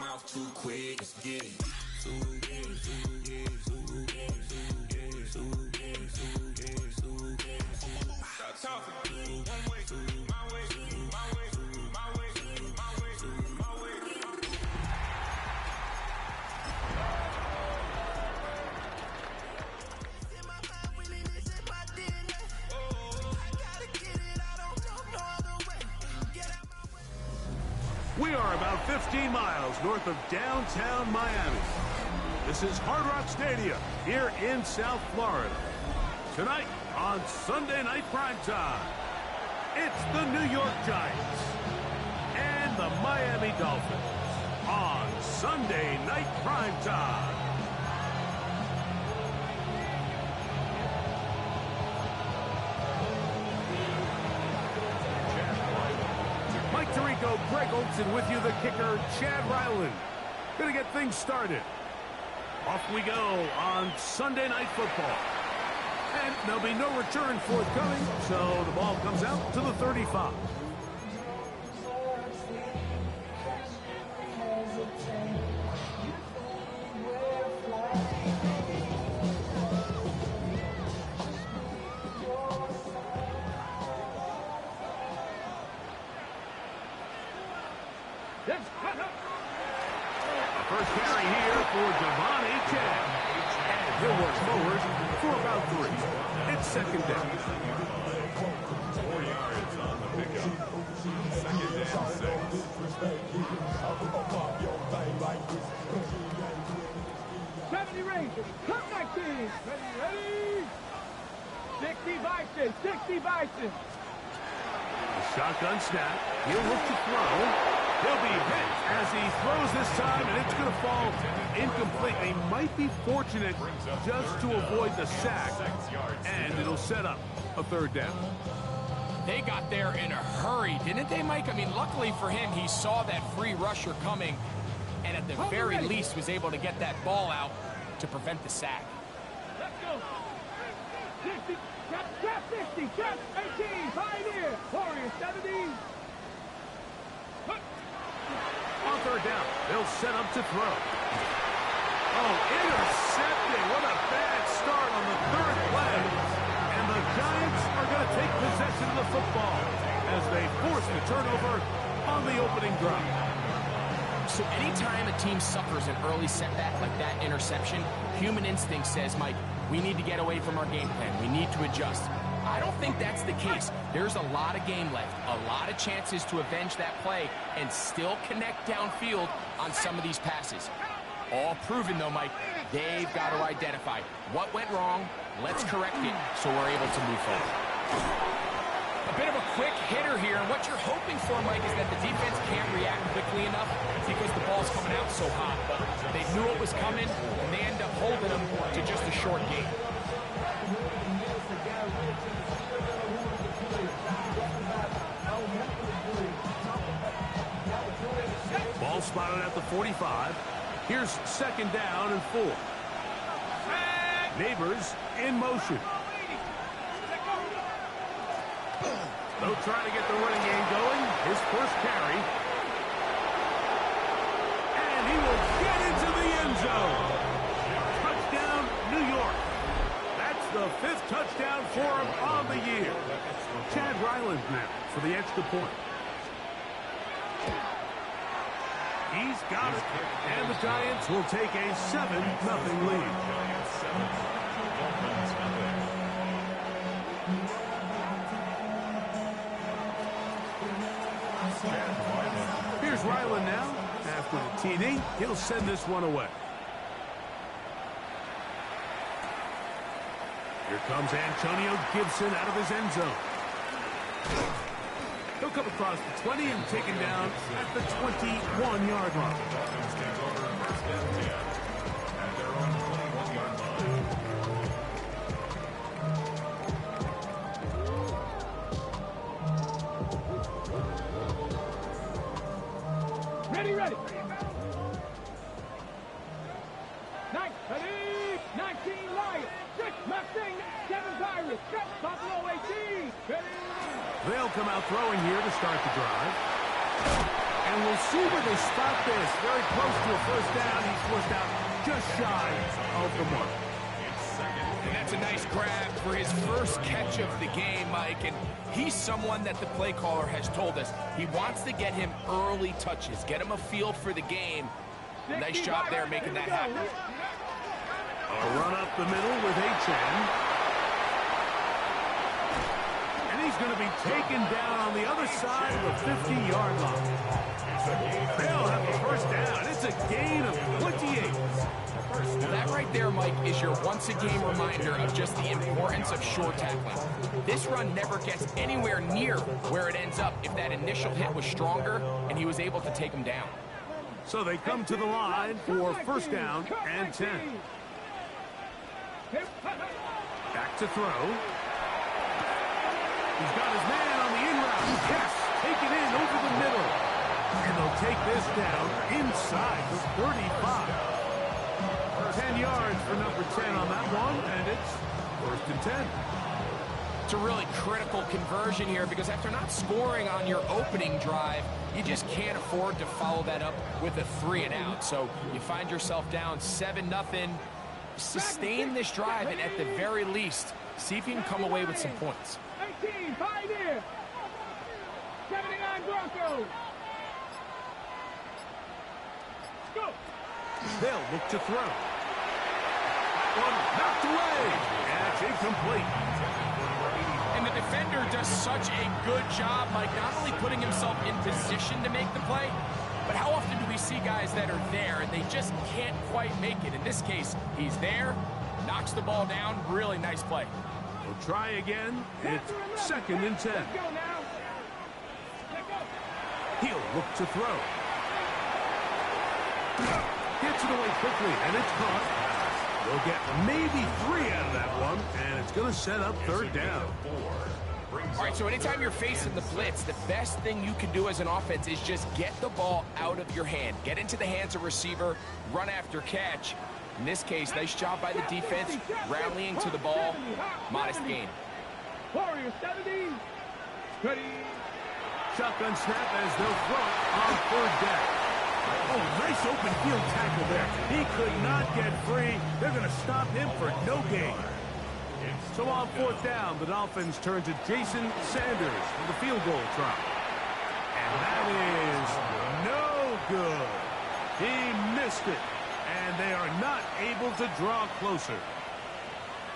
mouth too quick. Let's get it. Stop talking. One way, my way, my way, my way, my way, my way. We are about 15 miles north of downtown Miami. This is Hard Rock Stadium here in South Florida. Tonight on Sunday Night Primetime, it's the New York Giants and the Miami Dolphins on Sunday Night Primetime. Mike Tirico, Greg Olson with you, the kicker, Chad Ryland. Gonna get things started. Off we go on Sunday Night Football. And there'll be no return forthcoming, so the ball comes out to the 35. First carry here for Devontae Chad. And he'll work forward for about 3. It's second down. 4 yards on the pickup. Second down, 6. 70 Rangers, cut 19. Ready. 60 Bison, 60 Bison. Shotgun snap. He'll look to throw. He'll be hit as he throws this time, and it's going to fall incomplete. They might be fortunate just to avoid the sack, and it'll set up a third down. They got there in a hurry, didn't they, Mike? I mean, luckily for him, he saw that free rusher coming, and at the very least was able to get that ball out to prevent the sack. Let's go. 60, trap 60, trap 18, Pioneer, Warrior 70. On third down, they'll set up to throw. Oh, intercepted. What a bad start on the third play. And the Giants are going to take possession of the football as they force the turnover on the opening drive. So anytime a team suffers an early setback like that interception, human instinct says, Mike, we need to get away from our game plan. We need to adjust. I don't think that's the case. There's a lot of game left, a lot of chances to avenge that play and still connect downfield on some of these passes. All proven, though, Mike, they've got to identify what went wrong, let's correct it so we're able to move forward. A bit of a quick hitter here, and what you're hoping for, Mike, is that the defense can't react quickly enough because the ball's coming out so hot. But they knew it was coming, and they end up holding them to just a short game. Ball spotted at the 45. Here's second down and 4. Neighbors in motion. They'll try to get the running game going. His first carry. And he will get into the end zone. Touchdown, New York. That's the 5th touchdown for him on the year. Chad Ryland now for the extra point. He's got it. And the Giants will take a 7-0 lead. Here's Ryland now. After the TD, he'll send this one away. Here comes Antonio Gibson out of his end zone. He'll come across the 20 and taken down at the 21-yard line. Ready. Ready, 19 Lions, 6 Mustang, 7 Pirates, 6 Buffalo 18. Ready. They'll come out throwing here to start the drive. And And we'll see where they spot this. Very close to a first down. He's forced out just shy of the mark. And that's a nice grab for his first catch of the game, Mike. And he's someone that the play caller has told us he wants to get him early touches, get him a feel for the game. Nice job there making that happen. A run up the middle with H.N. And he's going to be taken down on the other side of the 50-yard line. They'll have a first down. It's a gain of 28. That right there, Mike, is your once-a-game reminder of just the importance of short tackling. This run never gets anywhere near where it ends up if that initial hit was stronger and he was able to take him down. So they come to the line for first down and 10. Back to throw. He's got his man on the in route. Yes, take it in over the middle. And they'll take this down inside the 35. 10 yards for number 10 on that one, and it's first and 10. It's a really critical conversion here because after not scoring on your opening drive, you just can't afford to follow that up with a 3-and-out. So you find yourself down 7-0. Sustain this drive, and at the very least, see if you can come away with some points. 18, Pioneer. 79 Broncos. Go. They'll look to throw. That one knocked away. And it's incomplete. And the defender does such a good job, Mike, not only putting himself in position to make the play, but how often do we see guys that are there and they just can't quite make it? In this case, he's there, knocks the ball down. Really nice play. We'll try again. It's second and 10. Let's go now. Let's go. He'll look to throw. Gets it away quickly, and it's caught. They'll get maybe 3 out of that one, and it's going to set up third down. All right, so anytime you're facing the blitz, the best thing you can do as an offense is just get the ball out of your hand. Get into the hands of receiver, run after catch. In this case, nice job by the defense, rallying to the ball. Modest gain. Warriors 70. Ready. Shotgun snap as they'll throw it on third down. Oh, nice open field tackle there. He could not get free. They're going to stop him for no gain. So on fourth down, the Dolphins turn to Jason Sanders for the field goal try. And that is no good. He missed it. And they are not able to draw closer.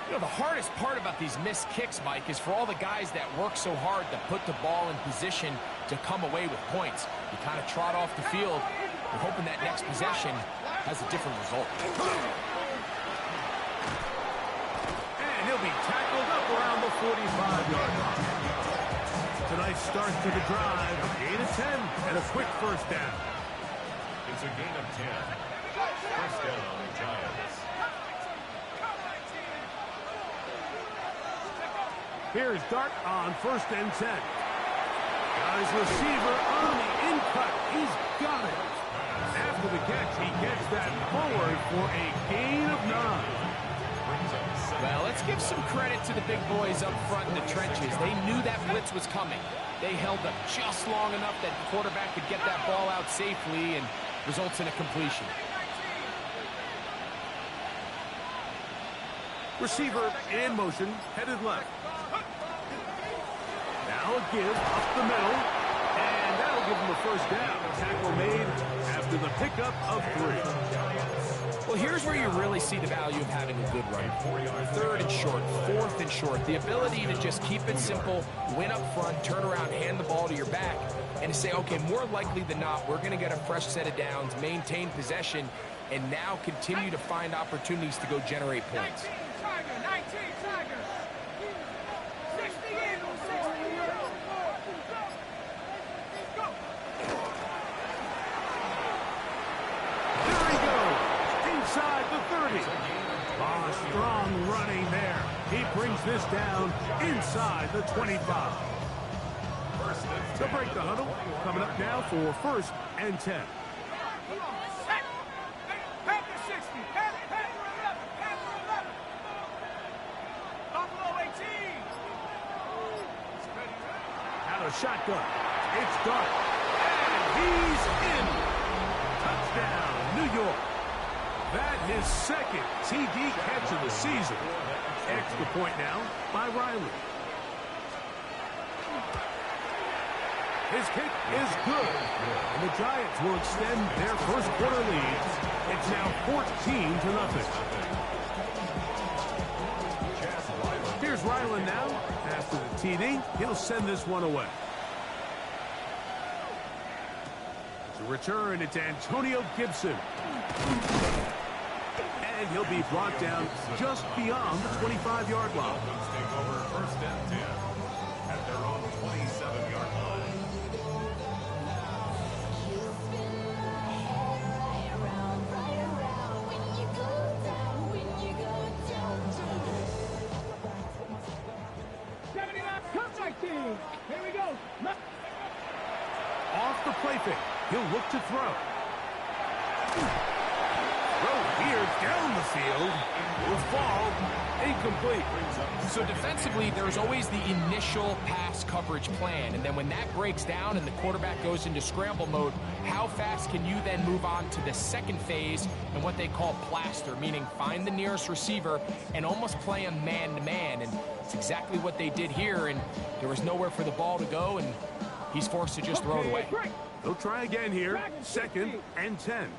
You know, the hardest part about these missed kicks, Mike, is for all the guys that work so hard to put the ball in position to come away with points. You kind of trot off the field. You're hoping that next possession has a different result. And he'll be tackled up around the 45-yard line. It's a nice start to the drive. Gain of 10 and a quick first down. It's a gain of 10. First down on the Giants. Here's Dart on first and 10. Got his receiver on the in-cut. He's got it. After the catch, he gets that forward for a gain of 9. Well, let's give some credit to the big boys up front in the trenches. They knew that blitz was coming. They held up just long enough that the quarterback could get that ball out safely and results in a completion. Receiver in motion, headed left. Now a give up the middle, and that'll give him a first down. Tackle made after the pickup of 3. Well, here's where you really see the value of having a good run. Third and short, fourth and short. The ability to just keep it simple, win up front, turn around, hand the ball to your back, and to say, okay, more likely than not, we're going to get a fresh set of downs, maintain possession, and now continue to find opportunities to go generate points. 19 Tiger. 60 Eagles, 60 Eagles. Go. There he goes, inside the 30. Strong running there. He brings this down inside the 25. To break the huddle, coming up now for first and 10. Panther 60. Panther 11. Panther 11. Buffalo 18. Out of shotgun. It's Dart. And He's in. Touchdown, New York. That his second TD catch of the season. Extra point now by Riley. His kick is good. And the Giants will extend their first quarter lead. It's now 14-0. Here's Ryland now. After the TD, he'll send this one away. To return, it's Antonio Gibson. And he'll be brought down just beyond the 25-yard line. Take over first and 10 at their own 27-yard line. Here we go. Off the play fake. He'll look to throw. Throw here down the field. Will fall. Incomplete. So defensively, there's always the initial pass coverage plan. And then when that breaks down and the quarterback goes into scramble mode, how fast can you then move on to the second phase and what they call plaster, meaning find the nearest receiver and almost play him man-to-man. And it's exactly what they did here. And there was nowhere for the ball to go, and he's forced to just throw it away. They'll try again here. 2nd and 10.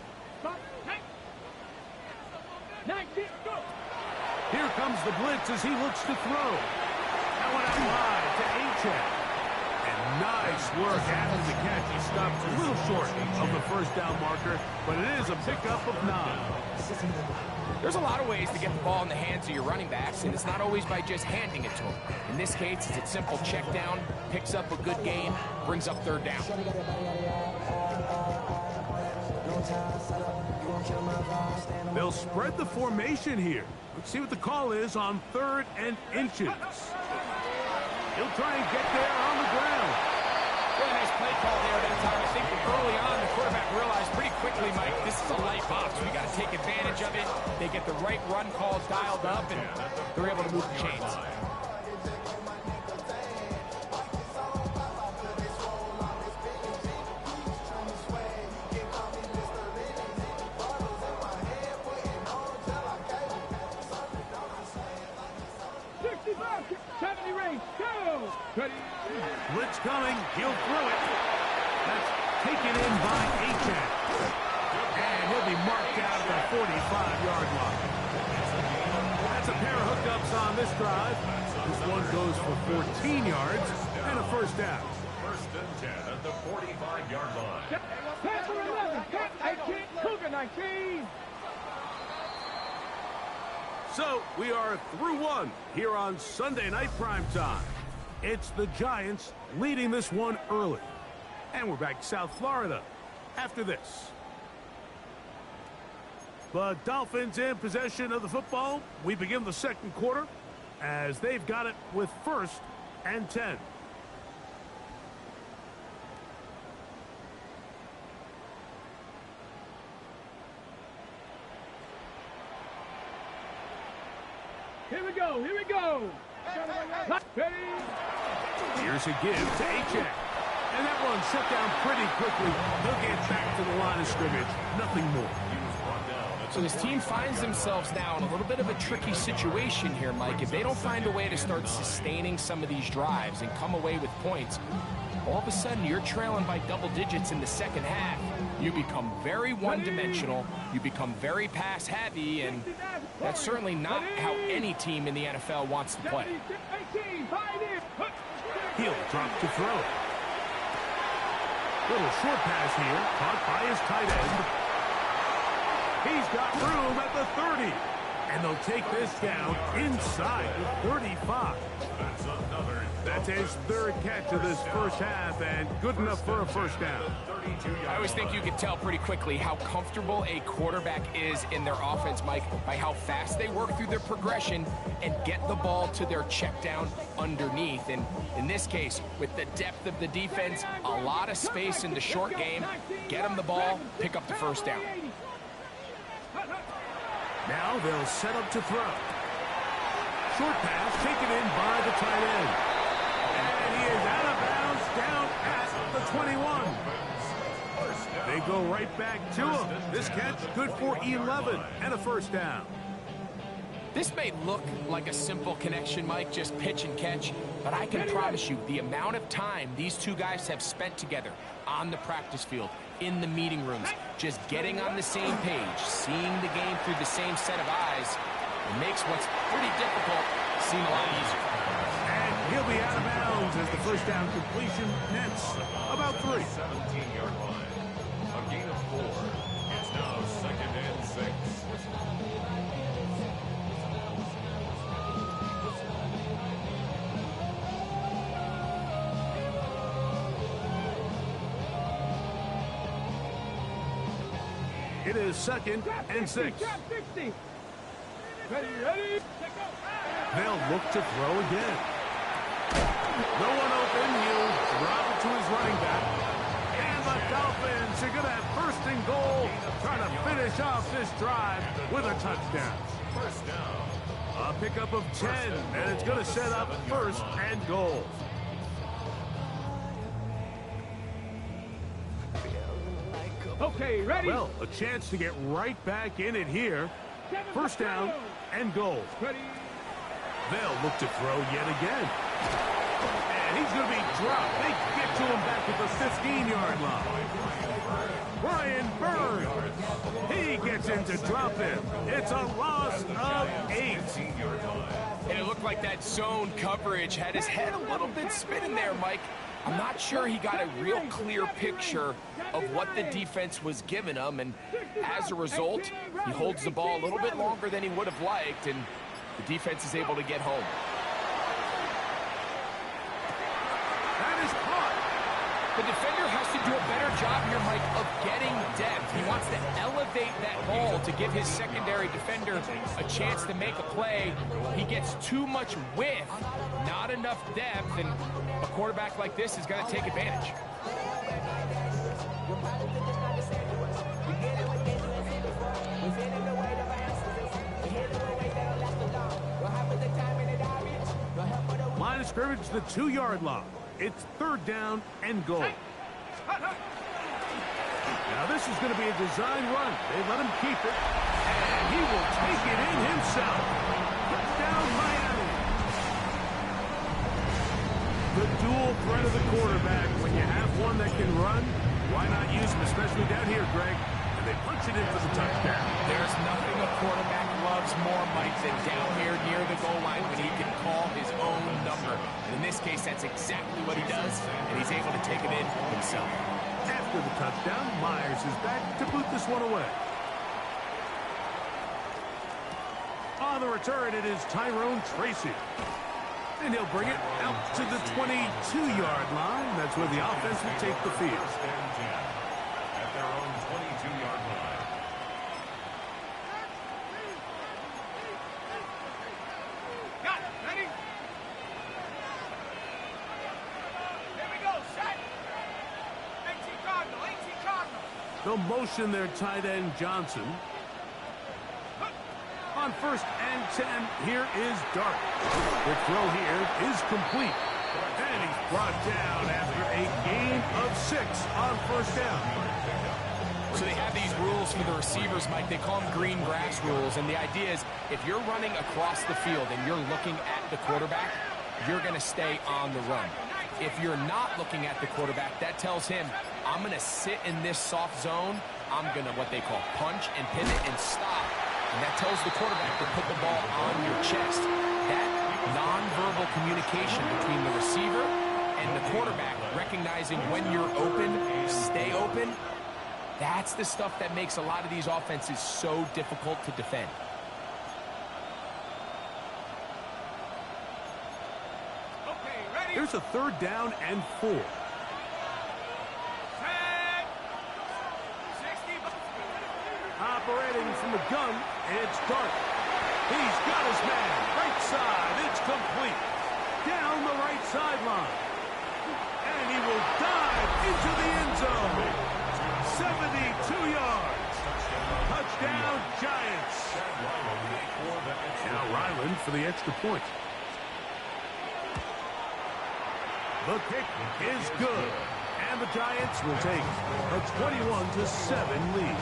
Here comes the blitz as he looks to throw. That one out wide to Achane. And nice work after the catch. He stopped a little short of the first down marker, but it is a pickup of 9. There's a lot of ways to get the ball in the hands of your running backs, and it's not always by just handing it to them. In this case, it's a simple check down, picks up a good gain, brings up 3rd down. They'll spread the formation here. Let's see what the call is on 3rd and inches. He'll try and get there on the ground. Really nice play call there that time. I think early on, the quarterback realized pretty quickly, Mike, this is a light box. We got to take advantage of it. They get the right run calls dialed up, and they're able to move the chains. Blitz coming. He'll throw it. That's taken in by Achane. And he'll be marked out at the 45-yard line. That's a pair of hookups on this drive. This one goes for 14 yards and a 1st down. 1st and 10 at the 45-yard line. Pass for 11. 18. Cougar 19. So we are through one here on Sunday Night Primetime. It's the Giants leading this one early. And we're back to South Florida after this. The Dolphins in possession of the football. We begin the 2nd quarter as they've got it with 1st and 10. Here we go. Here we go. Here's a give to Achane. And that one shut down pretty quickly. They'll get back to the line of scrimmage. Nothing more. So this team finds themselves now in a little bit of a tricky situation here, Mike. If they don't find a way to start sustaining some of these drives and come away with points, all of a sudden you're trailing by double digits in the 2nd half. You become very one-dimensional. You become very pass-heavy, and that's certainly not how any team in the NFL wants to play. He'll drop to throw. Little short pass here, caught by his tight end. He's got room at the 30. And they'll take this down inside the 35. That's his 3rd catch of this 1st half, and good enough for a 1st down. I always think you can tell pretty quickly how comfortable a quarterback is in their offense, Mike, by how fast they work through their progression and get the ball to their check down underneath. And in this case, with the depth of the defense, a lot of space in the short game, get them the ball, pick up the 1st down. Now they'll set up to throw. Short pass taken in by the tight end. And he is out of bounds down at the 21. They go right back to him. This catch good for 11 and a first down. This may look like a simple connection, Mike, just pitch and catch, but I can promise you the amount of time these two guys have spent together on the practice field, in the meeting rooms, just getting on the same page, seeing the game through the same set of eyes, it makes what's pretty difficult seem a lot easier. And he'll be out of bounds as the first down completion nets about 3. 17-yard line. A gain of 4. It's now 2nd and 6. It is 2nd and 6. Ready, They'll look to throw again. No one open. He'll drop it to his running back. And the Dolphins are going to have 1st and goal, trying to finish off this drive with a touchdown. First down. A pickup of 10, and it's going to set up 1st and goal. Okay, ready? Well, a chance to get right back in it here. 1st down and goal. Ready? They'll look to throw yet again. And he's going to be dropped. They get to him back at the 15-yard line. Brian Burns. He gets in to drop him. It's a loss of 8. And it looked like that zone coverage had his head a little bit spinning there, Mike. I'm not sure he got a real clear picture of what the defense was giving him, and as a result, he holds the ball a little bit longer than he would have liked, and the defense is able to get home. That is caught. The defender has to do a better job here, Mike, of getting depth. He wants to elevate that ball to give his secondary defender a chance to make a play. He gets too much width, not enough depth, and a quarterback like this is going to take advantage. Line of scrimmage, the 2-yard line. It's 3rd down and goal. Now this is going to be a design run. They let him keep it, and he will take it in himself. Touchdown, Miami. The dual threat of the quarterback. When you have one that can run, why not use him, especially down here, Greg? And they punch it in for the touchdown. There's nothing a quarterback loves more, Mike, than down here near the goal line when he can call his own number. And in this case, that's exactly what he does, and he's able to take it in himself. After the touchdown, Myers is back to boot this one away. On the return, it is Tyrone Tracy. And he'll bring it out to the 22-yard line. That's where the offense will take the field. At their own 22-yard line. Got it. Ready? Here we go. Set. 18 Cardinal. 18 Cardinal. They'll motion their tight end, Johnson. On 1st and 10, here is Dart. The throw here is complete. And he's brought down after a gain of 6 on 1st down. So they have these rules for the receivers, Mike. They call them green grass rules. And the idea is if you're running across the field and you're looking at the quarterback, you're going to stay on the run. If you're not looking at the quarterback, that tells him, I'm going to sit in this soft zone. I'm going to, what they call, punch and pivot and stop. And that tells the quarterback to put the ball on your chest. That nonverbal communication between the receiver and the quarterback, recognizing when you're open, stay open, that's the stuff that makes a lot of these offenses so difficult to defend. Okay, ready? Here's a 3rd down and 4. Set. 60. Operating from the gun, it's Dart. He's got his man. Right side, it's complete. Down the right sideline. And he will dive into the end zone. 72 yards. Touchdown, Giants. Now Ryland for the extra point. The kick is good. And the Giants will take a 21-7 lead.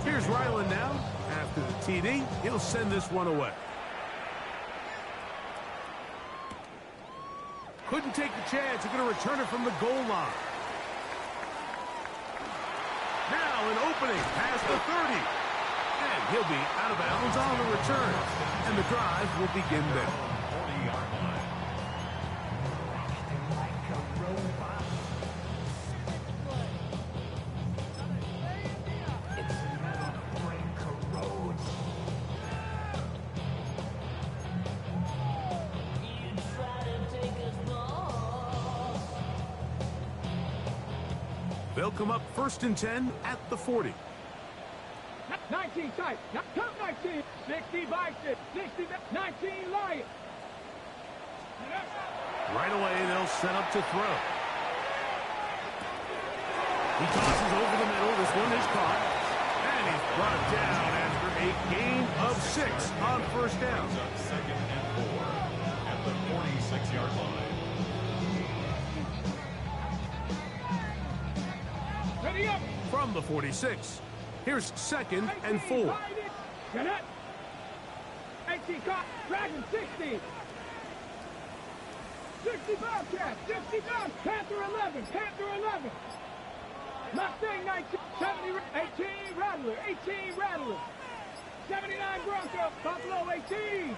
Here's Ryland now. After the TD, he'll send this one away. Couldn't take the chance. He's going to return it from the goal line. Now an opening past the 30. And he'll be out of bounds on the return. And the drive will begin there. 40-yard line. They'll come up 1st and 10 at the 40. 19 tight. Count 19. 60 Vikings. 60 19 Lions. Right away, they'll set up to throw. He tosses over the middle. This one is caught. And he's brought down after a gain of 6 on 1st down. Second and 4 at the 46-yard line. Ready up. From the 46, here's 2nd and 4. Get it. 18 caught. Dragon 60. 60 Bobcat. 60 Bobcat. Panther 11. Panther 11. Mustang 19. 70. 18 Rattler. 18 Rattler. 79 Bronco. Buffalo 18.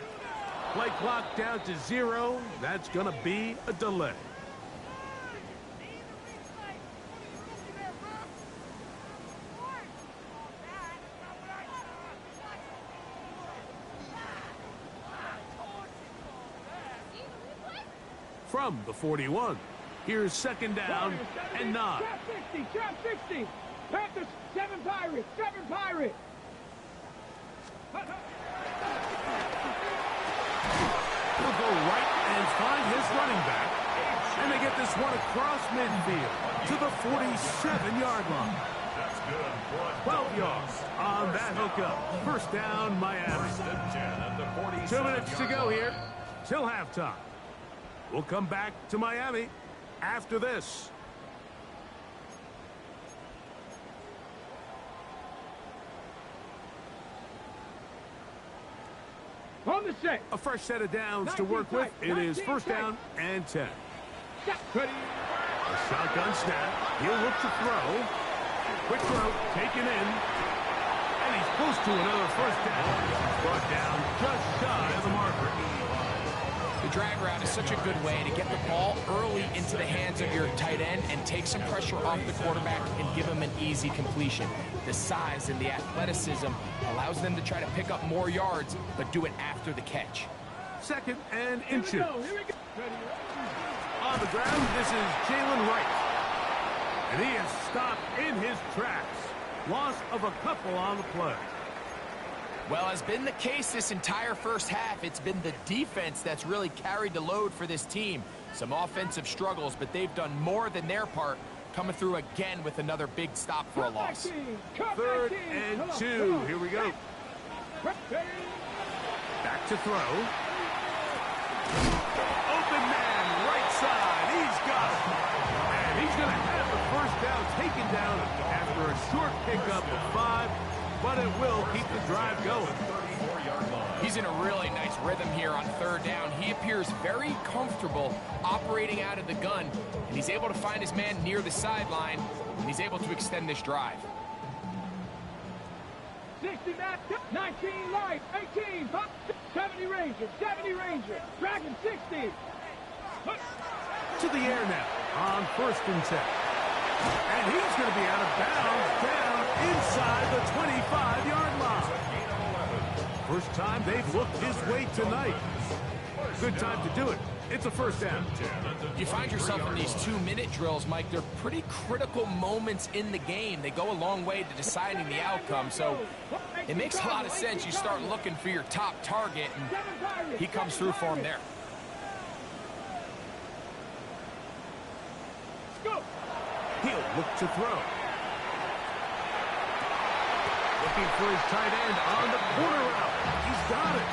Play clock down to 0. That's going to be a delay. From the 41, here's 2nd down and 9. Trap 60. Trap 60. Panthers 7 Pirates. 7 Pirates. He'll go right and find his running back. And they get this one across midfield to the 47-yard line. That's good. 12 yards on that hookup. 1st down, Miami. 2 minutes to go here till halftime. We'll come back to Miami after this. On the set. A fresh set of downs to work with. It is 1st down and 10. Ready. A shotgun snap. He'll look to throw. Quick throw taken in. And he's close to another 1st down. Brought down just shy of the marker. The drag route is such a good way to get the ball early into the hands of your tight end and take some pressure off the quarterback and give him an easy completion. The size and the athleticism allows them to try to pick up more yards, but do it after the catch. 2nd and inches. Here we go. Ready. On the ground, this is Jalen Wright. And he is stopped in his tracks. Loss of a couple on the play. Well, has been the case this entire 1st half. It's been the defense that's really carried the load for this team. Some offensive struggles, but they've done more than their part, coming through again with another big stop for a loss. 3rd and 2. Here we go. Back to throw. Open man, right side. He's got it. And he's going to have the 1st down taken down after a short pickup of 5. But it will keep the drive going. He's in a really nice rhythm here on 3rd down. He appears very comfortable operating out of the gun, and he's able to find his man near the sideline, and he's able to extend this drive. 60, 19 Light, 18, 70 Ranger, 70 Ranger, Dragon 60. To the air now on 1st and 10. And he's going to be out of bounds down inside the 25-yard line. 1st time they've looked his way tonight. Good time to do it. It's a 1st down. You find yourself in these 2-minute drills, Mike. They're pretty critical moments in the game. They go a long way to deciding the outcome. So it makes a lot of sense. You start looking for your top target, and he comes through for him there. He'll look to throw. Looking for his tight end on the corner route. He's got it.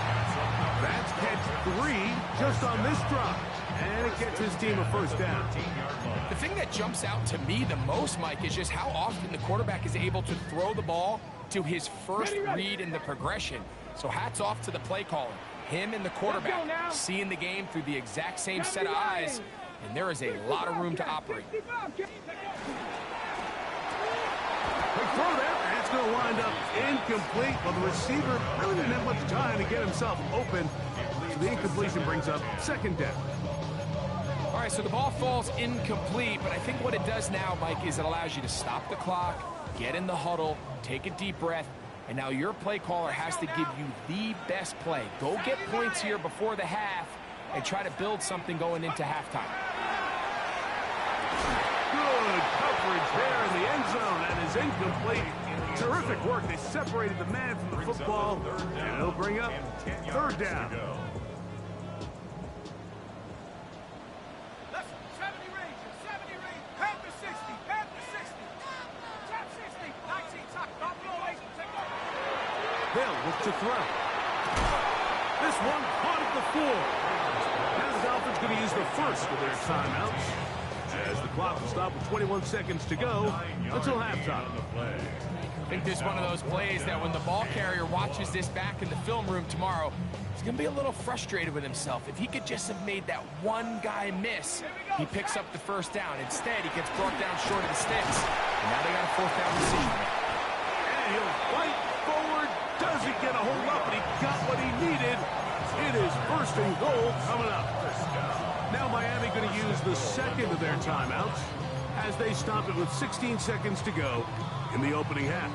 That's catch 3 just on this drive. And it gets his team a first down. The thing that jumps out to me the most, Mike, is just how often the quarterback is able to throw the ball to his first read in the progression. So hats off to the play caller. Him and the quarterback seeing the game through the exact same set of eyes, and there is a lot of room to operate. Big throw there, and it's going to wind up incomplete. Well, the receiver really didn't have much time to get himself open, so the incompletion brings up second down. All right, so the ball falls incomplete, but I think what it does now, Mike, is it allows you to stop the clock, get in the huddle, take a deep breath, and now your play caller has to give you the best play. Go get points here before the half and try to build something going into halftime. Good coverage there in the end zone. That is incomplete. Terrific work. They separated the man from the football, and it'll bring up third down. Hill looks to throw. This one caught at the 4. Now the Dolphins going to use the first of their timeouts as the clock will stop with 21 seconds to go until halftime. I think this is one of those plays that when the ball carrier watches this back in the film room tomorrow, he's going to be a little frustrated with himself. If he could just have made that one guy miss, he picks up the first down. Instead, he gets brought down short of the sticks. And now they got a fourth down decision. And he'll fight forward. Doesn't get a hold up, but he got what he needed. It is first and goal coming up. Now Miami going to use the second of their timeouts as they stop it with 16 seconds to go in the opening half.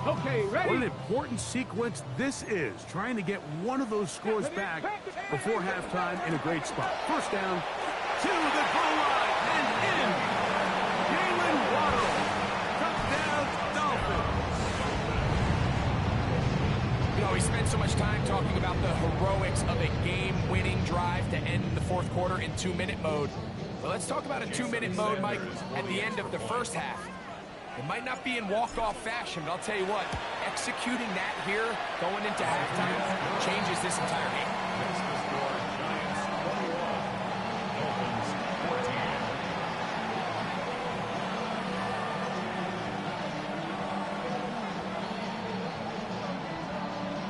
Okay, ready? What an important sequence this is, trying to get one of those scores back before halftime in a great spot. First down to the goal line and in. Jalen Waddle. Touchdown, Dolphins. You know, we spent so much time talking about the heroics of a game-winning drive to end the fourth quarter in 2-minute mode. But let's talk about a 2-minute mode, Mike, at the end of the first half. It might not be in walk-off fashion, but I'll tell you what, executing that here, going into halftime, changes this entire game.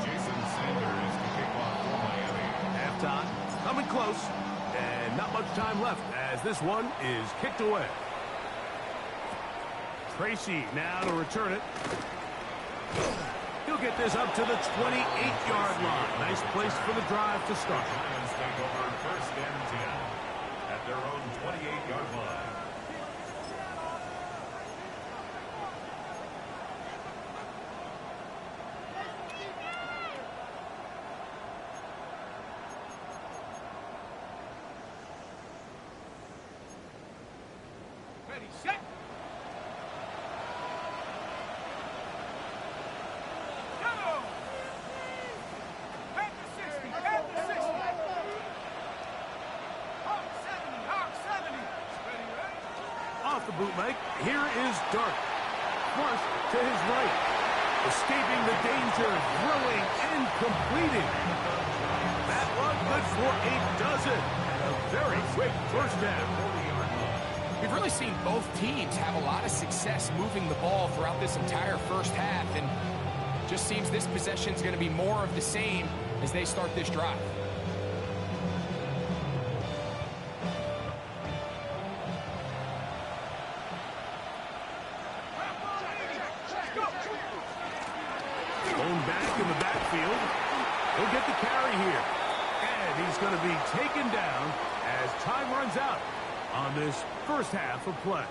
Jason Sanders to kick off for Miami. Halftime, coming close, and not much time left as this one is kicked away. Tracy now to return it. He'll get this up to the 28-yard line. Nice place for the drive to start. Lions take over first and 10 at their own 28-yard line. Ready, set. Off the bootleg, here is Dark. Flush to his right. Escaping the danger, throwing and completing. That one good for a dozen. And a very quick first down. We've really seen both teams have a lot of success moving the ball throughout this entire first half, and just seems this possession is going to be more of the same as they start this drive. Going back in the backfield. He'll get the carry here. And he's going to be taken down as time runs out on this first half of play.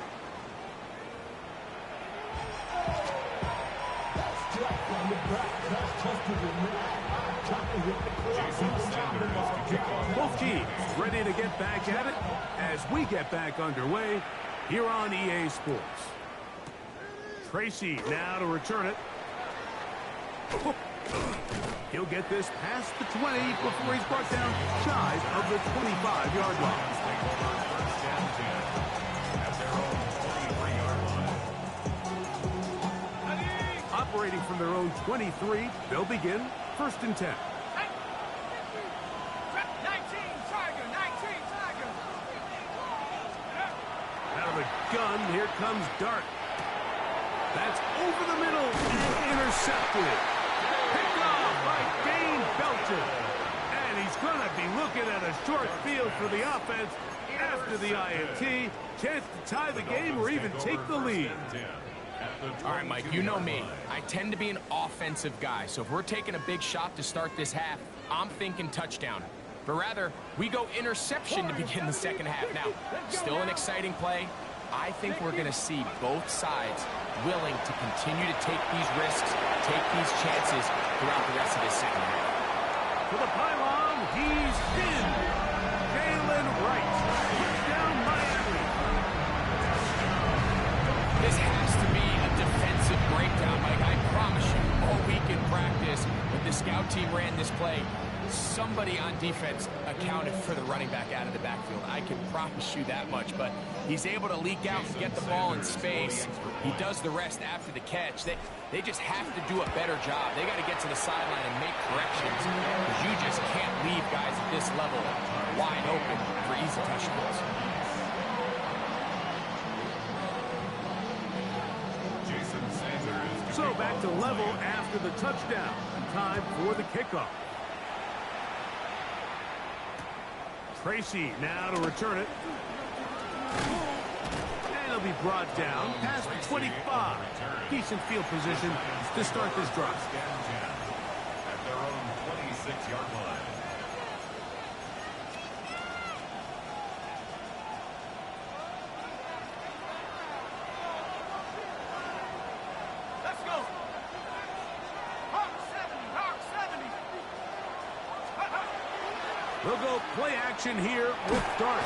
Both teams ready to get back at it as we get back underway here on EA Sports. Tracy now to return it. He'll get this past the 20 before he's brought down shy of the 25-yard line. operating from their own 23. They'll begin 1st and 10. 19 Tiger, 19 Tiger. Out of the gun, here comes Dart. That's over the middle and intercepted. Picked off by Dane Belton. And he's going to be looking at a short field for the offense after the INT. Chance to tie the game or even take the lead. All right, Mike, you know me. I tend to be an offensive guy, so if we're taking a big shot to start this half, I'm thinking touchdown. But rather, we go interception to begin the second half. Now, still an exciting play. I think we're going to see both sides willing to continue to take these risks, take these chances throughout the rest of this second half. For the pylon, he's in. Jalen Wright. Down Miami. This has to be a defensive breakdown, Mike. I promise you, all week in practice, when the scout team ran this play, somebody on defense accounted for the running back out of the backfield. I can promise you that much, but he's able to leak out and get the ball in space. He does the rest after the catch. They just have to do a better job. They got to get to the sideline and make corrections, because you just can't leave guys at this level wide open for easy touchdowns. So back to level after the touchdown. Time for the kickoff. Tracy now to return it. And he'll be brought down past the 25. Decent field position to start this drive. At their own 26-yard line. Let's go. Hawk 70, Hawk 70. They'll go play action here with Dart.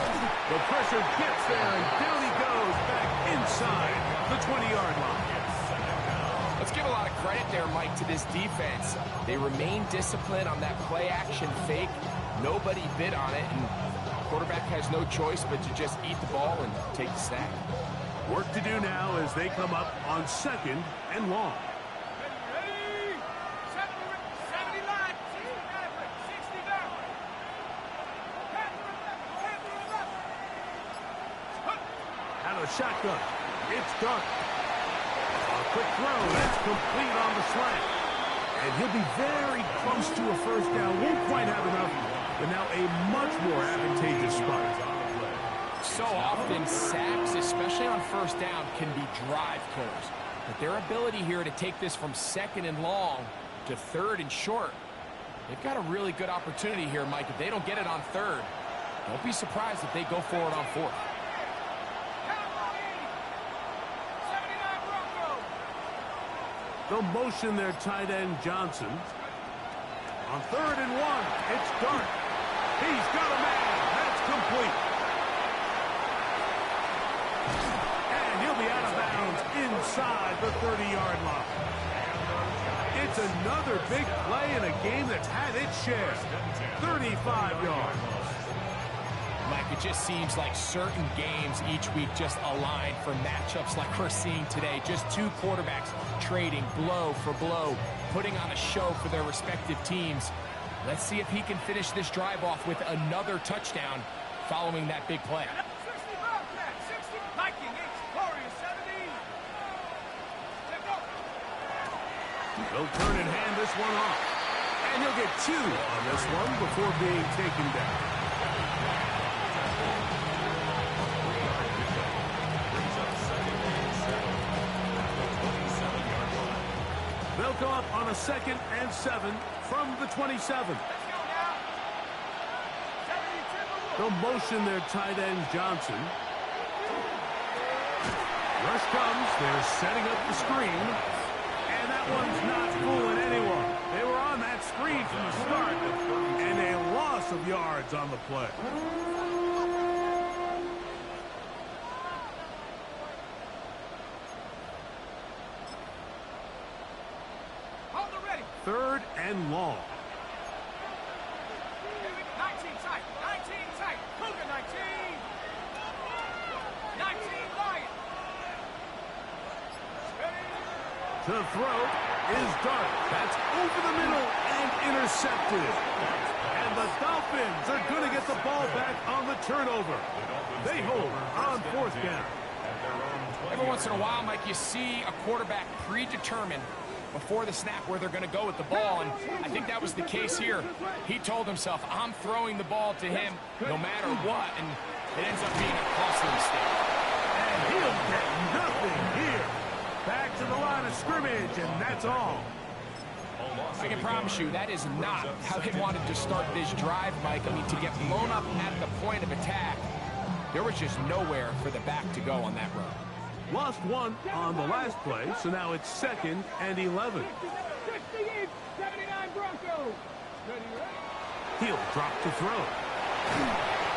The pressure gets there, and down he goes back inside the 20-yard line. Let's give a lot of credit there, Mike, to this defense. They remain disciplined on that play action fake. Nobody bid on it, and the quarterback has no choice but to just eat the ball and take the sack. Work to do now as they come up on 2nd and long. Ready? 70 line. 60 down. Out of the shotgun. It's Dart. A quick throw. That's complete on the slant. And he'll be very close to a first down. Won't quite have enough, but now a much more advantageous spot. So often, sacks, especially on first down, can be drive killers. But their ability here to take this from 2nd and long to 3rd and short, they've got a really good opportunity here, Mike. If they don't get it on 3rd, don't be surprised if they go for it on 4th. They'll motion their tight end Johnson. On 3rd and 1, it's Dart. He's got a man. That's complete. And he'll be out of bounds inside the 30-yard line. It's another big play in a game that's had its share. 35 yards. Mike, it just seems like certain games each week just align for matchups like we're seeing today. Just two quarterbacks trading blow for blow, putting on a show for their respective teams. Let's see if he can finish this drive off with another touchdown following that big play. 60 Bobcat, 60 Viking, Warriors 70. They'll turn and hand this one off. And he'll get 2 on this one before being taken down. They'll go up on a 2nd and 7 from the 27. They'll motion their tight end Johnson. Rush comes. They're setting up the screen. And that one's not fooling anyone. They were on that screen from the start. And a loss of yards on the play. Hold the ready. 3rd and long. 19 tight, 19 tight, Cougar 19. 19 Lion. Ready? To throw is Dart. That's over the middle and intercepted. And the Dolphins are going to get the ball back on the turnover. They hold on 4th down. Every once in a while, Mike, you see a quarterback predetermined before the snap where they're going to go with the ball, and I think that was the case here. He told himself, I'm throwing the ball to him no matter what, and it ends up being a costly mistake. And he'll get nothing here. Back to the line of scrimmage, and that's all. I can promise you that is not how they wanted to start this drive, Mike. I mean, to get blown up at the point of attack, there was just nowhere for the back to go on that run. Lost one on the last play, so now it's 2nd and 11. 78, 79 Broncos. He'll drop to throw.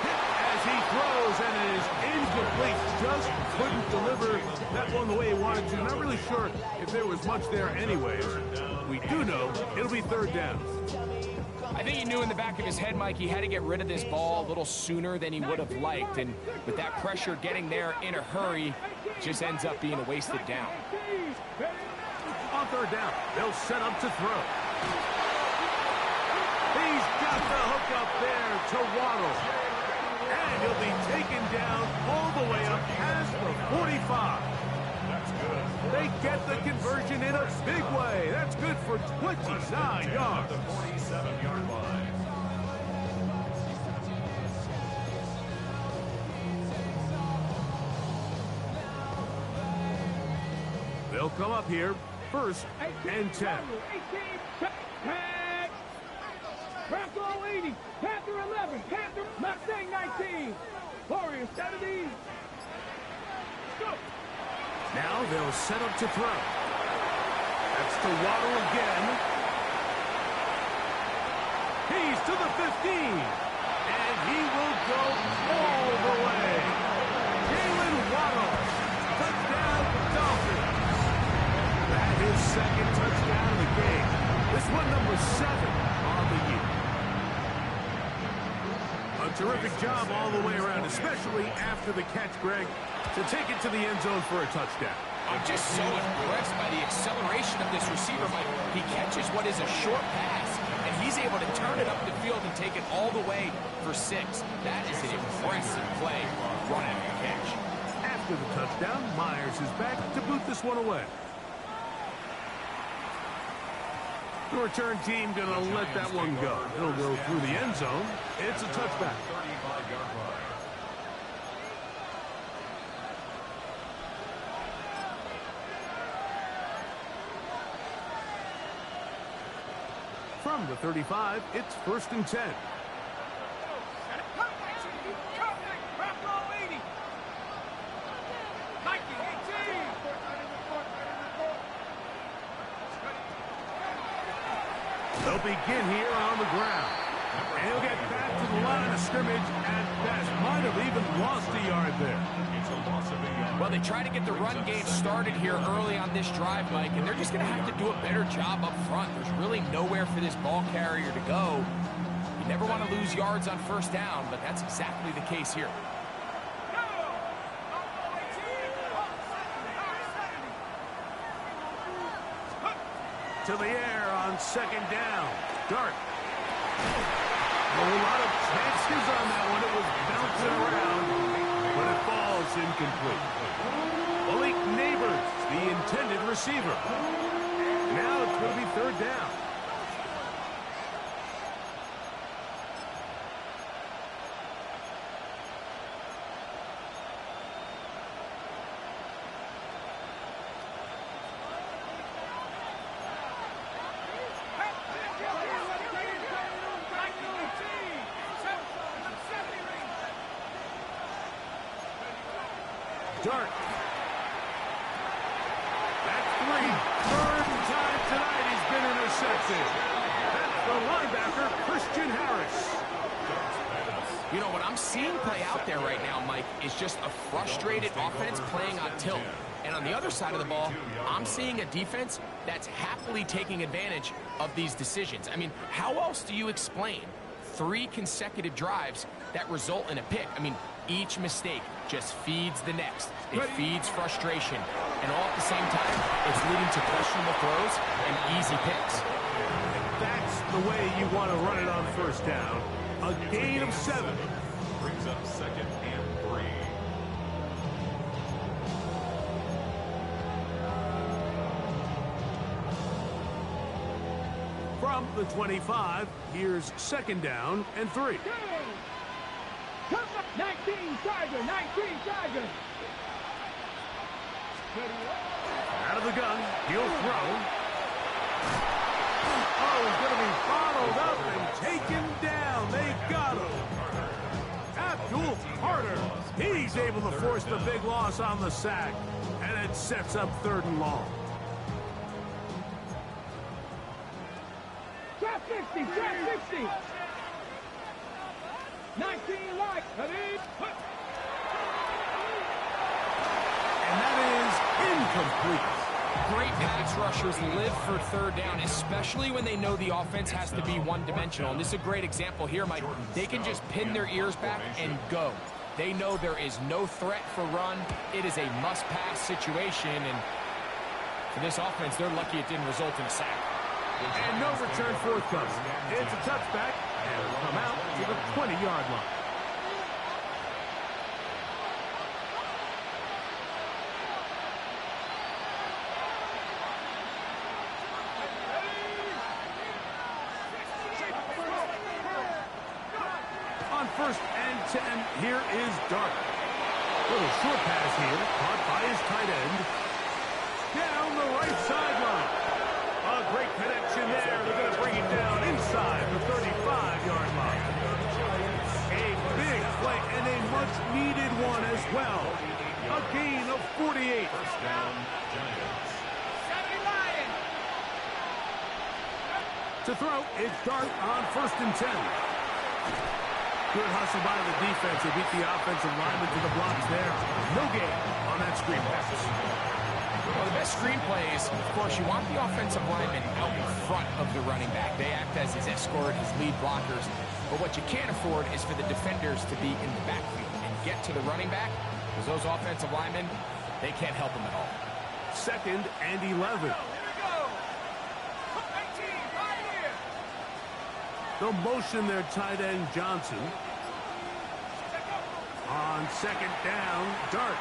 Hit as he throws, and it is incomplete. Just couldn't deliver that one the way he wanted to. Not really sure if there was much there anyways. We do know it'll be 3rd down. I think he knew in the back of his head, Mike, he had to get rid of this ball a little sooner than he would have liked. And with that pressure getting there in a hurry, it just ends up being a wasted down. On 3rd down, they'll set up to throw. He's got the hook up there to Waddle. And he'll be taken down all the way up past the 45. They get the conversion in a big way. That's good for 29 yards. The 47-yard line. They'll come up here, 1st and 10. Bronco 80, Panther 11, Panther Mustang 19, Warriors 70. Go. Now they'll set up to throw. That's to Waddle again. He's to the 15. And he will go all the way. Jalen Waddle. Touchdown, Dolphins. That is 2nd touchdown of the game. This one number 7 on the year. A terrific job all the way around, especially after the catch, Greg, to take it to the end zone for a touchdown. I'm just so impressed by the acceleration of this receiver, Mike. He catches what is a short pass, and he's able to turn it up the field and take it all the way for 6. That is an impressive play, run after catch. After the touchdown, Myers is back to boot this one away. The return team going to let that one go. It'll go through the end zone. It's a touchback. 35-yard line. From the 35, it's 1st and 10. Bronco 80, Nike 18. They'll begin here on the ground. And he'll get back to the line of scrimmage at best. Might have even lost a yard there. It's a loss of a yard. Well, they try to get the run game started here early on this drive, Mike, and they're just going to have to do a better job up front. There's really nowhere for this ball carrier to go. You never want to lose yards on 1st down, but that's exactly the case here. To the air on 2nd down. Dart. A lot of chances on that one. It was bouncing around, but it falls incomplete. Malik Neighbors, the intended receiver. Now it's going to be 3rd down. Dart. That's 3. 3rd time tonight he's been intercepted. That's the linebacker, Christian Harris. You know, what I'm seeing play out there right now, Mike, is just a frustrated offense playing on tilt. And on the other side of the ball, I'm seeing a defense that's happily taking advantage of these decisions. I mean, how else do you explain 3 consecutive drives that result in a pick? I mean, Each mistake just feeds the next. It feeds frustration. And all at the same time, it's leading to questionable throws and easy picks. That's the way you want to run it on first down. A gain of 7. Brings up 2nd and 3. From the 25, here's 2nd down and 3. Come on, 19 Tiger, 19 Tiger. Out of the gun, he'll throw. Oh, he's going to be bottled up and taken down. They got him. Abdul Carter, he's able to force the big loss on the sack, and it sets up 3rd and long. Trap 60, trap 60. 19 light. And that is incomplete. Great pass rushers live for 3rd down, especially when they know the offense has to be one-dimensional. And this is a great example here, Mike. They can just pin their ears back and go. They know there is no threat for run. It is a must-pass situation, and for this offense, they're lucky it didn't result in a sack. And no return forthcoming. It's a touchback, and it'll come out to the 20-yard line. On 1st and 10, here is Dart. Little short pass here, caught by his tight end. Down the right sideline. A great connection there. They're going to bring it down inside the 35-yard line. A big play and a much-needed one as well. A gain of 48. 1st down, Giants. To throw, it's Dart on 1st and 10. Good hustle by the defense. They beat the offensive lineman to the blocks there. No gain on that screen pass. Well, the best screen plays, of course, you want the offensive lineman out in front of the running back. They act as his escort, his lead blockers. But what you can't afford is for the defenders to be in the backfield and get to the running back, because those offensive linemen, they can't help them at all. 2nd and 11. They'll motion their tight end, Johnson. On 2nd down, Dart.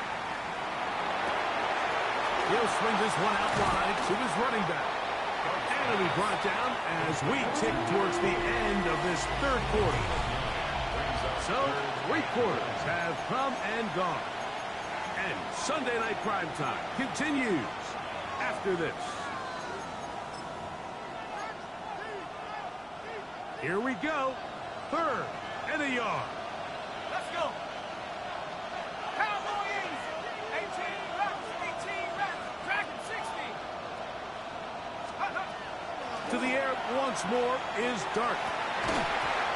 He'll swing this one out wide to his running back. And it'll be brought down as we tick towards the end of this 3rd quarter. So, 3 quarters have come and gone. And Sunday Night Primetime continues after this. Here we go. 3rd and a yard. Let's go. Cowboys. 18 reps, 18 reps. Dragon 60. To the air once more is Dart.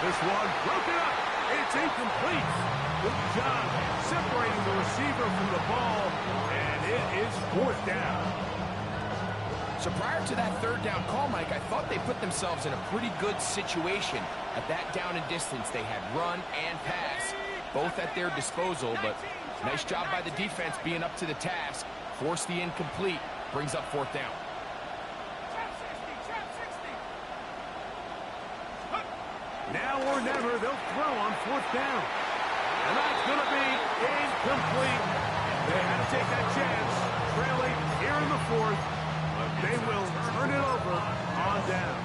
This one broken up. It's incomplete. Good job separating the receiver from the ball, and it is 4th down. So prior to that 3rd down call, Mike, I thought they put themselves in a pretty good situation. At that down and distance, they had run and pass, both at their disposal, but nice job by the defense being up to the task. Force the incomplete, brings up 4th down. Now or never, they'll throw on 4th down. And that's going to be incomplete. They had to take that chance, trailing here in the 4th. They will turn it over on down.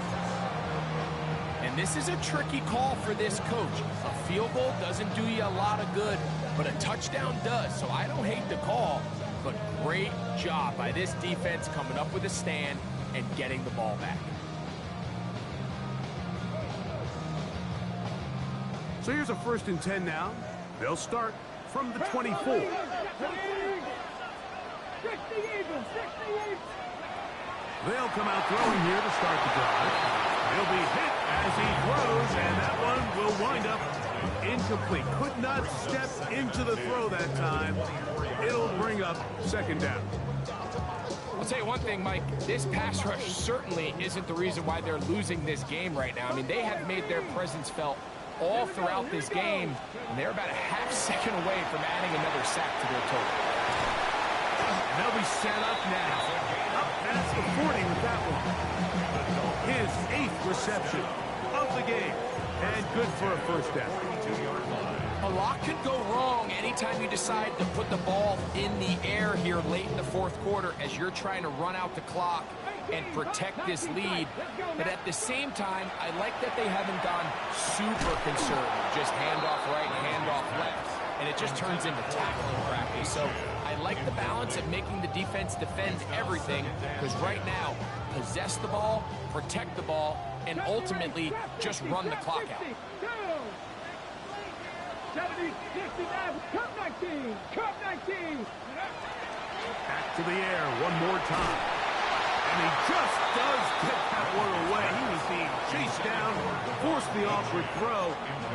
And this is a tricky call for this coach. A field goal doesn't do you a lot of good, but a touchdown does. So I don't hate the call, but great job by this defense coming up with a stand and getting the ball back. So here's a 1st and 10 now. They'll start from the 24. 60 Eagles, 60 Eagles. They'll come out throwing here to start the drive. He'll be hit as he throws, and that one will wind up incomplete. Could not step into the throw that time. It'll bring up 2nd down. I'll tell you one thing, Mike. This pass rush certainly isn't the reason why they're losing this game right now. I mean, they have made their presence felt all throughout this game, and they're about a half second away from adding another sack to their total. And they'll be set up now. Up past the 40 with that one. His 8th reception of the game. And good for a first down. A lot could go wrong anytime you decide to put the ball in the air here late in the fourth quarter as you're trying to run out the clock and protect this lead. But at the same time, I like that they haven't gone super conservative. Just handoff right, handoff left. And it just turns into tackling practice. So I like the balance of making the defense defend everything, because right now, possess the ball, protect the ball, and ultimately just run the clock out. 70, 69, cut 19, cut 19. Back to the air one more time. And he just does get that one away. He was being chased down, forced the awkward throw.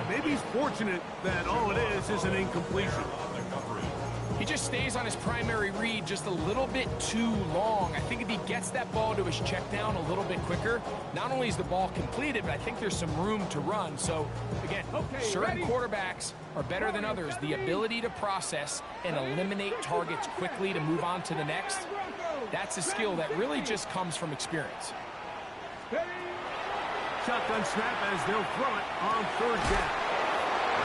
Maybe he's fortunate that all it is an incompletion. He just stays on his primary read just a little bit too long. I think if he gets that ball to his check down a little bit quicker, not only is the ball completed, but I think there's some room to run. So, again, certain quarterbacks are better than others. The ability to process and eliminate targets quickly to move on to the next, that's a skill that really just comes from experience. Shotgun snap as they'll throw it on third down.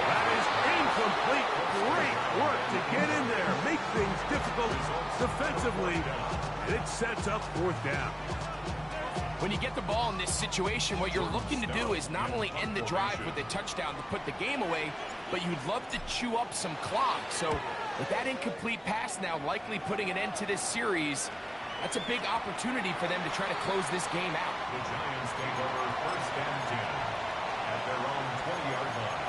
That is incomplete. Great work to get in there, make things difficult defensively. It sets up fourth down. When you get the ball in this situation, what you're looking to do is not only end the drive with a touchdown to put the game away, but you'd love to chew up some clock. So with that incomplete pass now likely putting an end to this series, that's a big opportunity for them to try to close this game out. The Giants take over first and 10 at their own 20-yard line.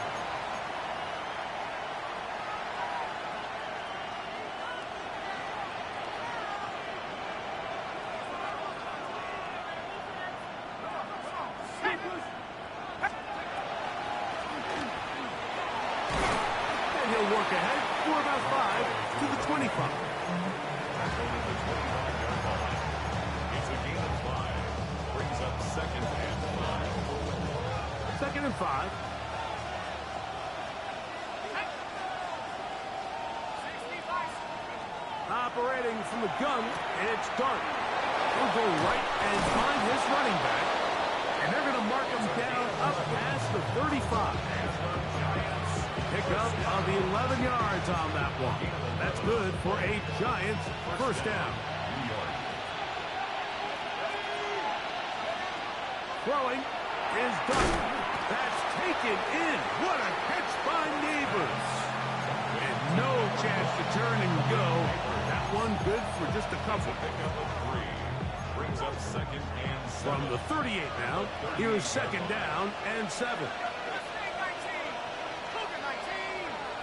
And he'll work ahead for about 5 to the 25. It's a gain of 5. Brings up second and 5. Second and 5. Operating from the gun, it's Dart. He'll go right and find his running back. And they're going to mark him down up past the 35. Pick up of 11 yards on that one. That's good for a Giants first down. Throwing is done. That's taken in. What a catch by Neighbors. And no chance to turn and go. That one good for just a couple. Pickup of 3. Brings up second and 7. From the 38 now, here's second down and 7.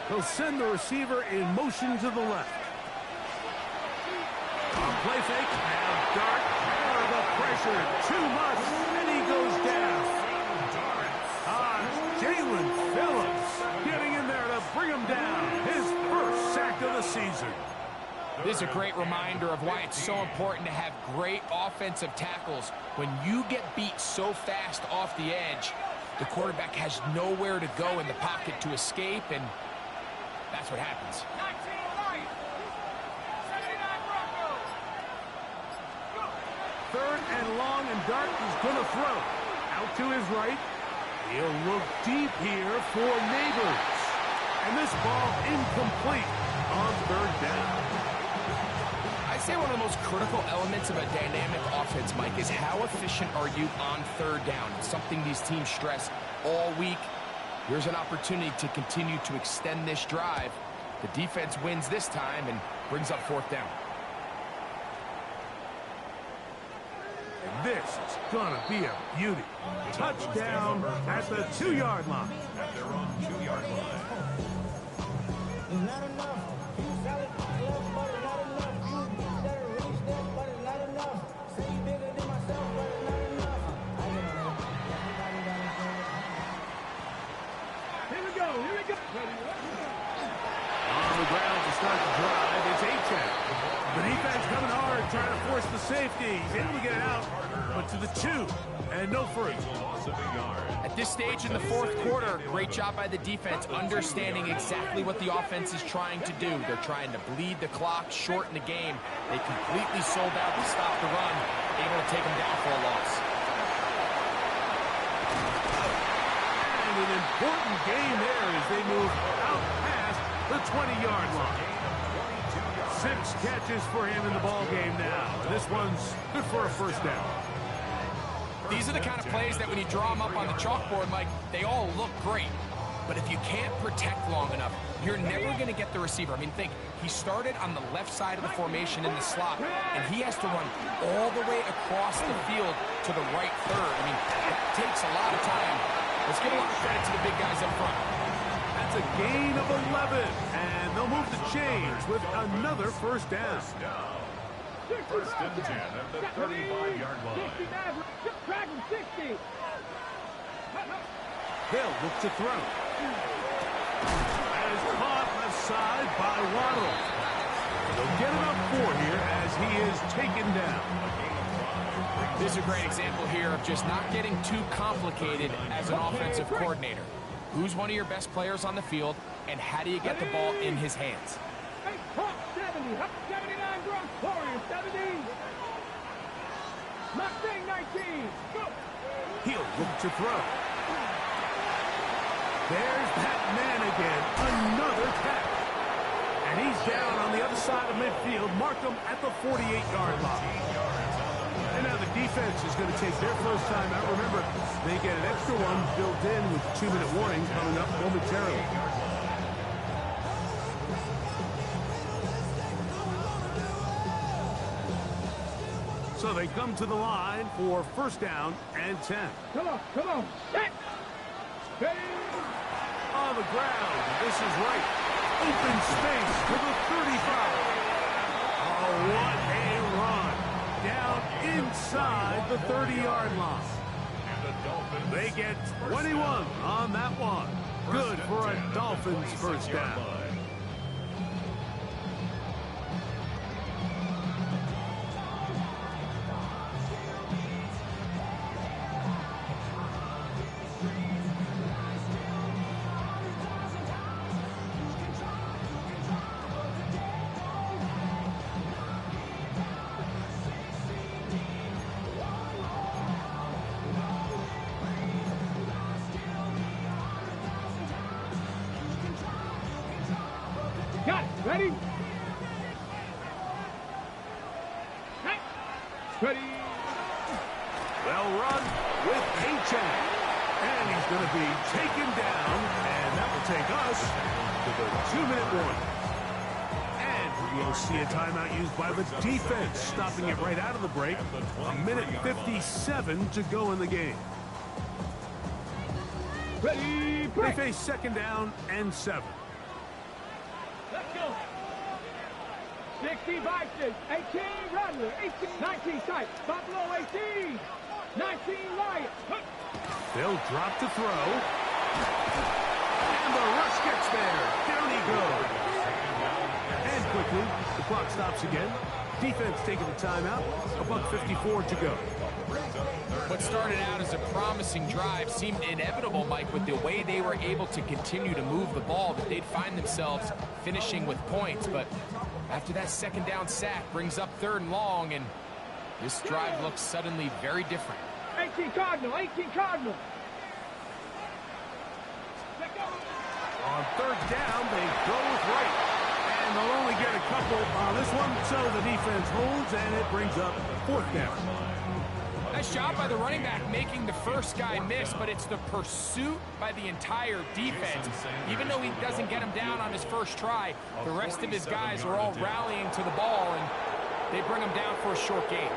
He'll send the receiver in motion to the left. On play fake, now Dart. The pressure, too much, and he goes down. Jalen Phillips getting in there to bring him down. His first sack of the season. This is a great reminder of why it's so important to have great offensive tackles. When you get beat so fast off the edge, the quarterback has nowhere to go in the pocket to escape, and that's what happens. Third and long, and Dart is going to throw. Out to his right. He'll look deep here for Neighbors. And this ball incomplete on third down. I'd say one of the most critical elements of a dynamic offense, Mike, is how efficient are you on third down? It's something these teams stress all week. Here's an opportunity to continue to extend this drive. The defense wins this time and brings up fourth down. And this is going to be a beauty. Touchdown at the 2-yard line. At their own 2-yard line. Not enough. You solid, love, but not enough. You better reach that, but it's not enough. Say you bigger than myself, but it's not enough. I get it, man. Everybody got it. Here we go. Here we go. On the ground to start the drive, it's Achek. The defense coming hard, trying to force the safety. He's able to get it out, but to the 2, and no further. A loss of a yard. At this stage in the fourth quarter, great job by the defense, understanding exactly what the offense is trying to do. They're trying to bleed the clock, shorten the game. They completely sold out to stop the run, able to take them down for a loss. And an important gain there as they move out past the 20-yard line. 6 catches for him in the ball game now. This one's good for a first down. These are the kind of plays that when you draw them up on the chalkboard, Mike, they all look great. But if you can't protect long enough, you're never going to get the receiver. I mean, think, he started on the left side of the formation in the slot, and he has to run all the way across the field to the right third. I mean, that takes a lot of time. Let's give a lot of credit to the big guys up front. That's a gain of 11, and they'll move the chains with another first down. First and 10 at the 35-yard line. 60. They'll look to throw. That is caught left side by Waddle. They'll get it up 4 here as he is taken down. This is a great example here of just not getting too complicated as an offensive coordinator. Who's one of your best players on the field, and how do you get the ball in his hands? 70, 79 Bronx Warriors, 70. Mustang 19, go. He'll look to throw. There's that man again, another catch. And he's down on the other side of midfield, mark him at the 48-yard line. And now the defense is going to take their first time out. Remember, they get an extra one built in with 2-minute warning coming up momentarily. So they come to the line for first down and 10. Come on, set. Ready. On the ground, this is right. Open space to the 35. Oh, what a run. Down inside the 30-yard line. They get 21 on that one. Good for a Dolphins first down. Got it. Ready? Ready. Well run with H.A. And he's going to be taken down, and that will take us to the 2-minute warning. And we'll see a timeout used by the defense, stopping it right out of the break. 1:57 to go in the game. Ready. They Break. face second down and 7. Let's go. 60 Vikings, 18 Rattler, 18, 19 Sight, Buffalo 18, 19 Lions. They'll drop to throw. And the rush gets there. Down he goes. And quickly, the clock stops again. Defense taking the timeout. 1:54 to go. What started out as a promising drive seemed inevitable, Mike, with the way they were able to continue to move the ball, that they'd find themselves finishing with points. But after that second down sack brings up 3rd and long, and this drive looks suddenly very different. 18 Cardinal, 18 Cardinal. On 3rd down, they go with right. And they'll only get a couple on this one, so the defense holds, and it brings up 4th down. Nice job by the running back making the first guy miss, but it's the pursuit by the entire defense. Even though he doesn't get him down on his first try, the rest of his guys are all rallying to the ball, and they bring him down for a short gain.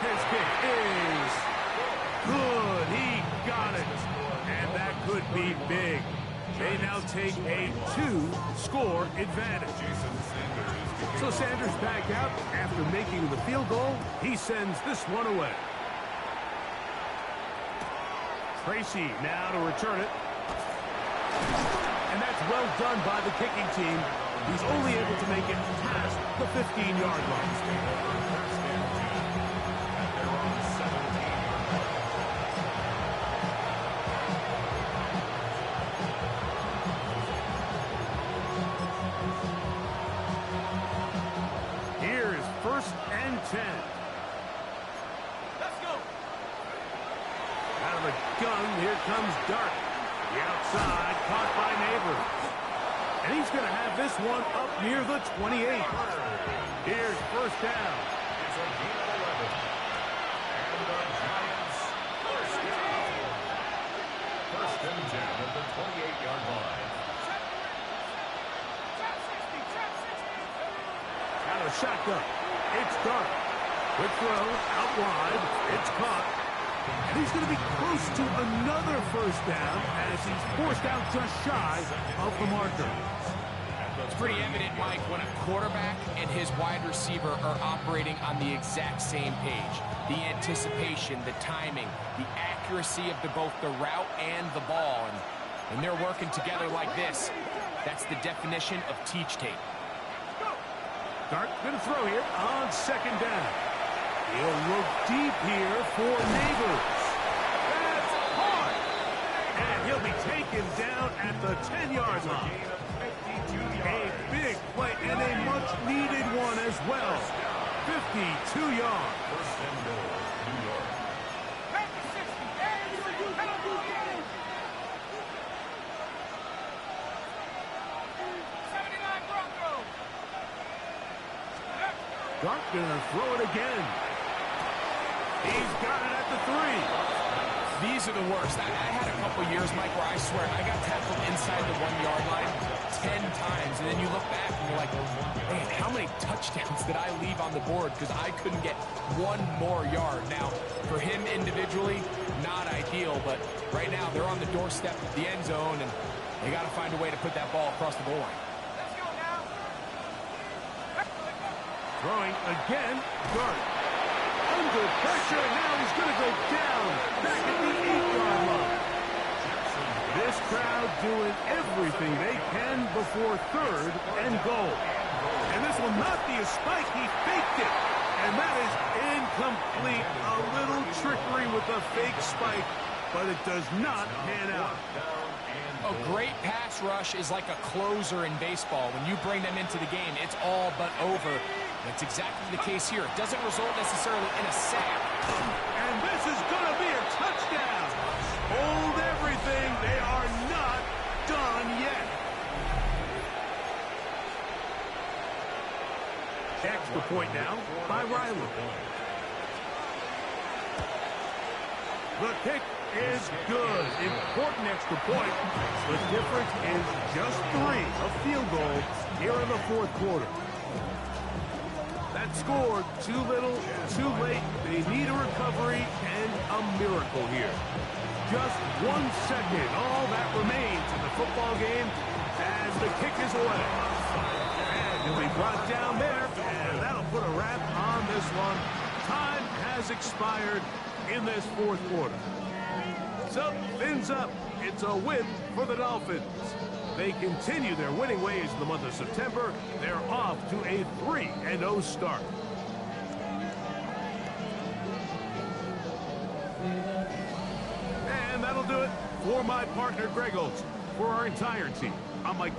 His kick is good. He got it. And that could be big. They now take a 2-score advantage. So Sanders back out after making the field goal. He sends this one away. Tracy now to return it. And that's well done by the kicking team. He's only able to make it past the 15-yard line. Here is 1st and 10. Let's go. Out of the gun, here comes Dart. The outside, caught by Neighbors. And he's going to have this one up near the 28. Here's 1st down. It's a gain of 11. And the Giants first down. 1st and 10 at the 28-yard line. Out of the shotgun. It's Dart. Quick throw, out wide. It's caught. And he's going to be close to another 1st down as he's forced out just shy of the marker. It's pretty evident, Mike, when a quarterback and his wide receiver are operating on the exact same page. The anticipation, the timing, the accuracy of both the route and the ball. And they're working together like this. That's the definition of teach tape. Dart going to throw here on 2nd down. He'll look deep here for Neighbors. That's hard. And he'll be taken down at the 10-yard line. A big play and a much-needed one as well. 52 yards. 1st and goal, New York. Dart gonna throw it again. He's got it at the 3. These are the worst. I had a couple years, Mike, where I swear I got tackled inside the 1-yard line 10 times, and then you look back and you're like, man, how many touchdowns did I leave on the board because I couldn't get one more yard? Now, for him individually, not ideal, but right now they're on the doorstep of the end zone, and they got to find a way to put that ball across the goal line. Throwing again, Dart. Under pressure, now he's going to go down, back at the 8-yard line. This crowd doing everything they can before 3rd and goal. And this will not be a spike, he faked it. And that is incomplete. A little trickery with a fake spike, but it does not pan out. A great pass rush is like a closer in baseball. When you bring them into the game, it's all but over. That's exactly the case here. It doesn't result necessarily in a sack. And this is going to be a touchdown. Hold everything. They are not done yet. Extra point now by Riley. The kick is good. Important extra point. The difference is just 3. A field goal here in the 4th quarter. That scored too little, too late. They need a recovery and a miracle here. Just 1 second. All that remains in the football game as the kick is away. And he'll be brought down there, and that'll put a wrap on this one. Time has expired in this 4th quarter. So, fins up. It's a win for the Dolphins. They continue their winning ways in the month of September. They're off to a 3-0 start. And that'll do it for my partner, Greg Olson. For our entire team, I'm Mike